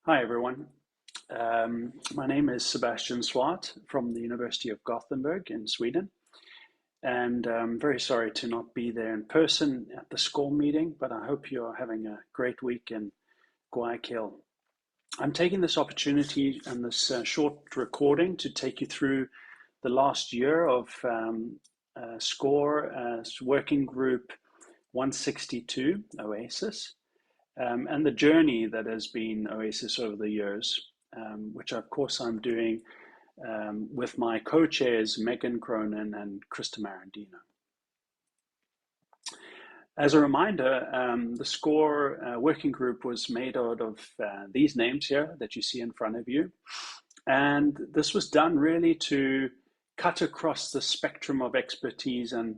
Hi, everyone. My name is Seb Swart from the University of Gothenburg in Sweden, and I'm very sorry to not be there in person at the SCOR meeting, but I hope you're having a great week in Guayaquil. I'm taking this opportunity and this short recording to take you through the last year of SCOR Working Group 162, OASIS, and the journey that has been OASIS over the years, which of course I'm doing with my co-chairs Megan Cronin and Krista Marandino. As a reminder, the SCOR working group was made out of these names here that you see in front of you. And this was done really to cut across the spectrum of expertise and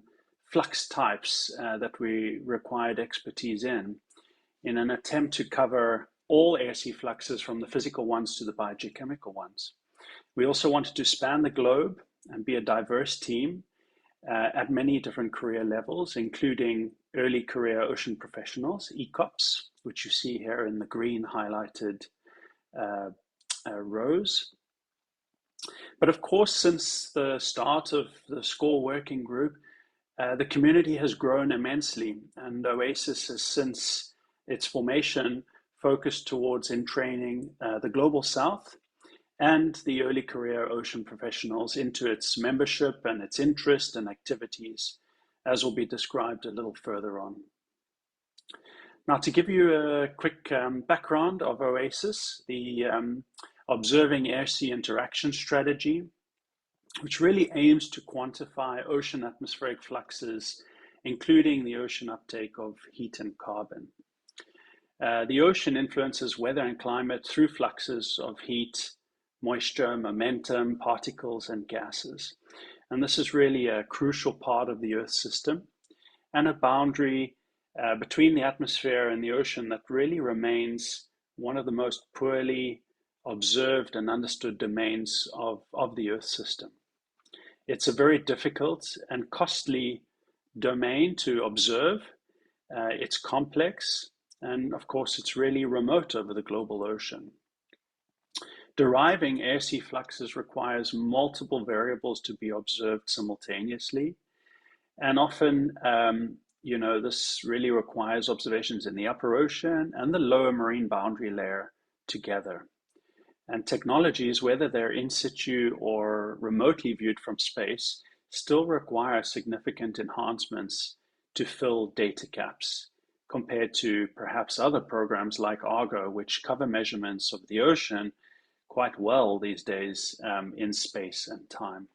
flux types that we required expertise in an attempt to cover all air-sea fluxes from the physical ones to the biogeochemical ones. We also wanted to span the globe and be a diverse team at many different career levels, including early career ocean professionals, ECOPs, which you see here in the green highlighted rows. But of course, since the start of the SCOR working group, the community has grown immensely, and OASIS has since its formation focused towards training the Global South and the early career ocean professionals into its membership and its interest and activities, as will be described a little further on. Now, to give you a quick background of OASIS, the Observing Air-Sea Interaction Strategy, which really aims to quantify ocean atmospheric fluxes, including the ocean uptake of heat and carbon. The ocean influences weather and climate through fluxes of heat, moisture, momentum, particles, and gases. And this is really a crucial part of the Earth system and a boundary between the atmosphere and the ocean that really remains one of the most poorly observed and understood domains of the Earth system. It's a very difficult and costly domain to observe. It's complex. And of course, it's really remote over the global ocean. Deriving air-sea fluxes requires multiple variables to be observed simultaneously. And often, this really requires observations in the upper ocean and the lower marine boundary layer together. And technologies, whether they're in situ or remotely viewed from space, still require significant enhancements to fill data gaps, compared to perhaps other programs like Argo, which cover measurements of the ocean quite well these days in space and time.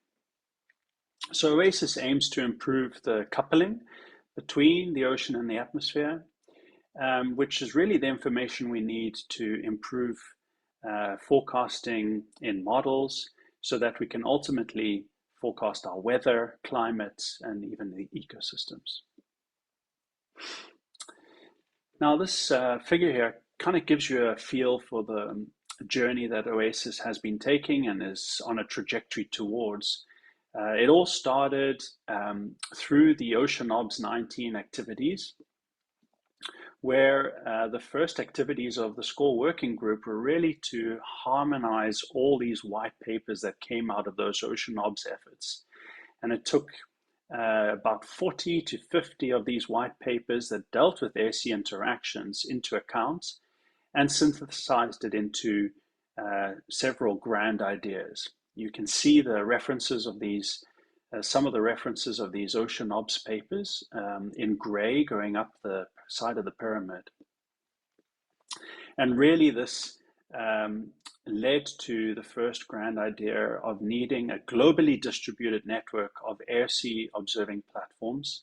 So OASIS aims to improve the coupling between the ocean and the atmosphere, which is really the information we need to improve forecasting in models so that we can ultimately forecast our weather, climate, and even the ecosystems. Now, this figure here kind of gives you a feel for the journey that OASIS has been taking and is on a trajectory towards. It all started through the Ocean OBS 19 activities, where the first activities of the SCOR working group were really to harmonize all these white papers that came out of those Ocean OBS efforts. And it took about 40 to 50 of these white papers that dealt with air-sea interactions into account and synthesized it into several grand ideas. You can see the references of these, some of the references of these Ocean OBS papers in gray going up the side of the pyramid. And really this led to the first grand idea of needing a globally distributed network of air-sea observing platforms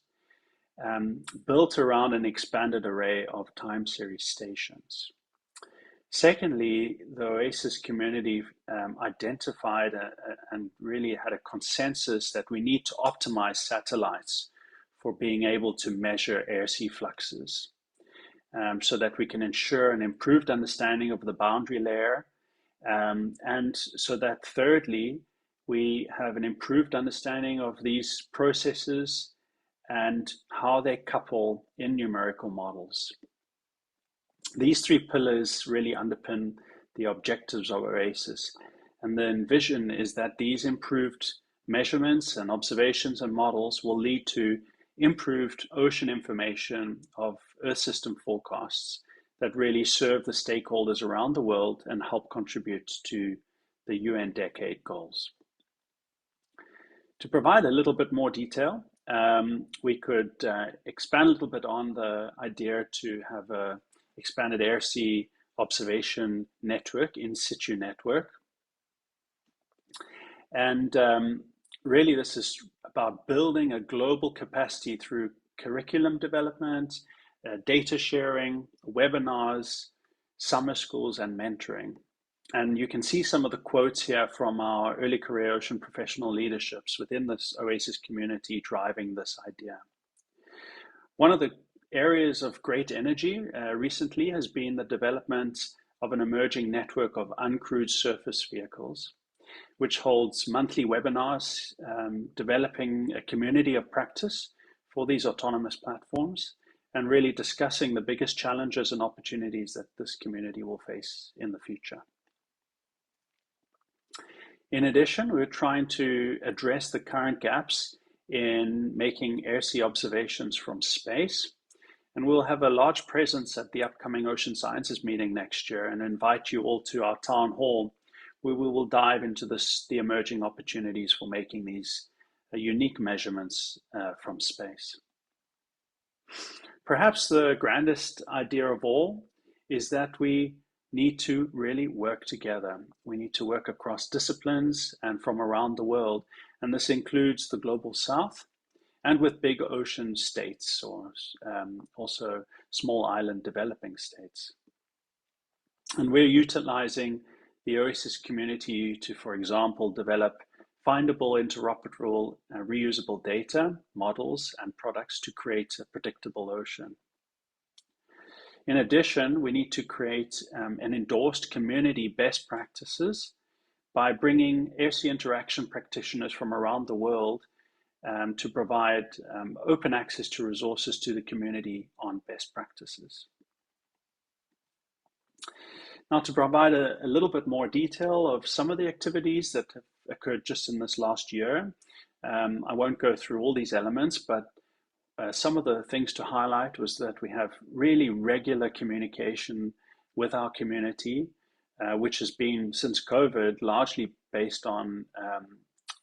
built around an expanded array of time series stations. Secondly, the OASIS community identified and really had a consensus that we need to optimize satellites for being able to measure air-sea fluxes so that we can ensure an improved understanding of the boundary layer. And so that thirdly, we have an improved understanding of these processes and how they couple in numerical models. These three pillars really underpin the objectives of OASIS. And the vision is that these improved measurements and observations and models will lead to improved ocean information of Earth system forecasts that really serve the stakeholders around the world and help contribute to the UN decade goals. To provide a little bit more detail, we could expand a little bit on the idea to have a expanded air-sea observation network, in situ network. And really this is about building a global capacity through curriculum development, data sharing, webinars, summer schools, and mentoring. And you can see some of the quotes here from our early career ocean professional leaderships within this OASIS community driving this idea. One of the areas of great energy recently has been the development of an emerging network of uncrewed surface vehicles, which holds monthly webinars, developing a community of practice for these autonomous platforms, and really discussing the biggest challenges and opportunities that this community will face in the future. In addition, we're trying to address the current gaps in making air-sea observations from space, and we'll have a large presence at the upcoming Ocean Sciences meeting next year and invite you all to our town hall, where we will dive into the emerging opportunities for making these unique measurements from space. Perhaps the grandest idea of all is that we need to really work together. We need to work across disciplines and from around the world, and this includes the Global South and with big ocean states, or also small island developing states. And we're utilizing the OASIS community to, for example, develop findable, interoperable, reusable data, models, and products to create a predictable ocean. In addition, we need to create an endorsed community best practices by bringing air-sea interaction practitioners from around the world to provide open access to resources to the community on best practices. Now, to provide a little bit more detail of some of the activities that have occurred just in this last year, I won't go through all these elements, but some of the things to highlight was that we have really regular communication with our community, which has been since COVID largely based on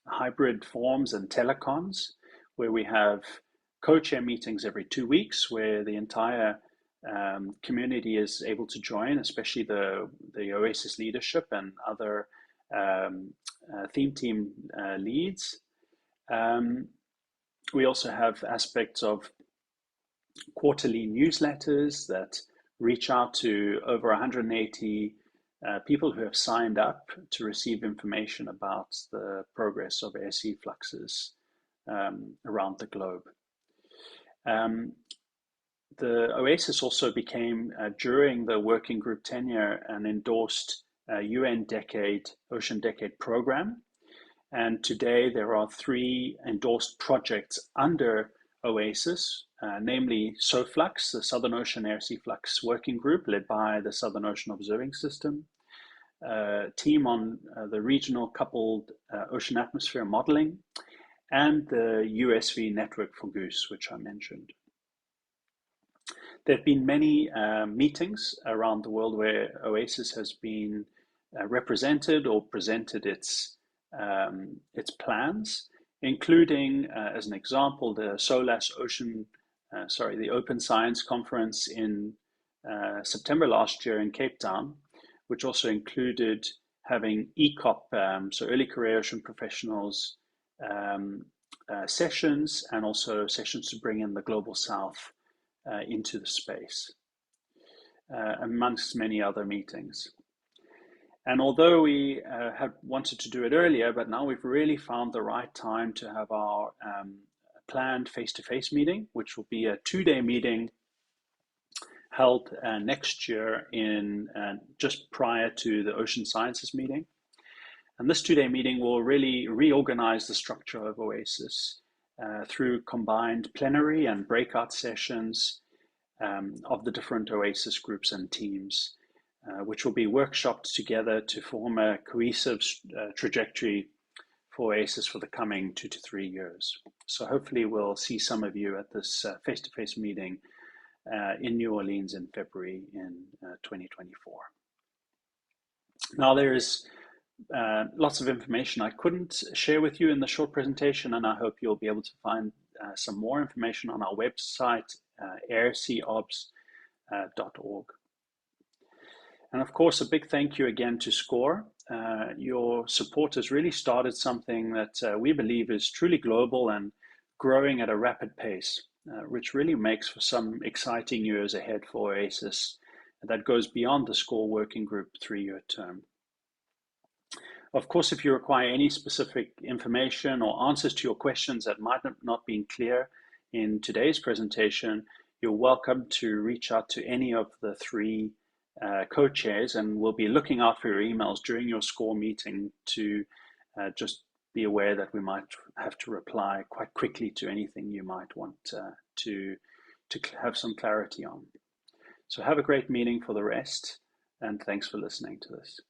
hybrid forms and telecons, where we have co-chair meetings every 2 weeks, where the entire community is able to join, especially the OASIS leadership and other theme team leads. We also have aspects of quarterly newsletters that reach out to over 180 people who have signed up to receive information about the progress of air-sea fluxes around the globe. The OASIS also became, during the working group tenure, an endorsed UN Ocean Decade program. And today there are 3 endorsed projects under OASIS, namely SOFLUX, the Southern Ocean Air-Sea Flux Working Group, led by the Southern Ocean Observing System, team on the Regional Coupled Ocean Atmosphere Modeling, and the USV Network for Goose, which I mentioned. There have been many meetings around the world where OASIS has been represented or presented its plans, including, as an example, the the Open Science Conference in September last year in Cape Town, which also included having ECOP, so early career ocean professionals sessions, and also sessions to bring in the Global South into the space, amongst many other meetings. And although we had wanted to do it earlier, but now we've really found the right time to have our planned face-to-face meeting, which will be a 2-day meeting held next year in just prior to the Ocean Sciences meeting. And this 2-day meeting will really reorganize the structure of OASIS through combined plenary and breakout sessions of the different OASIS groups and teams. which will be workshopped together to form a cohesive trajectory for OASIS for the coming 2 to 3 years. So hopefully we'll see some of you at this face-to-face meeting in New Orleans in February in 2024. Now there is lots of information I couldn't share with you in the short presentation, and I hope you'll be able to find some more information on our website, aircobs.org. And of course, a big thank you again to SCOR. Your support has really started something that we believe is truly global and growing at a rapid pace, which really makes for some exciting years ahead for OASIS that goes beyond the SCOR working group 3-year term. Of course, if you require any specific information or answers to your questions that might have not been clear in today's presentation, you're welcome to reach out to any of the 3 co-chairs, and we'll be looking out for your emails during your SCOR meeting to just be aware that we might have to reply quite quickly to anything you might want to have some clarity on. So have a great meeting for the rest, and thanks for listening to this.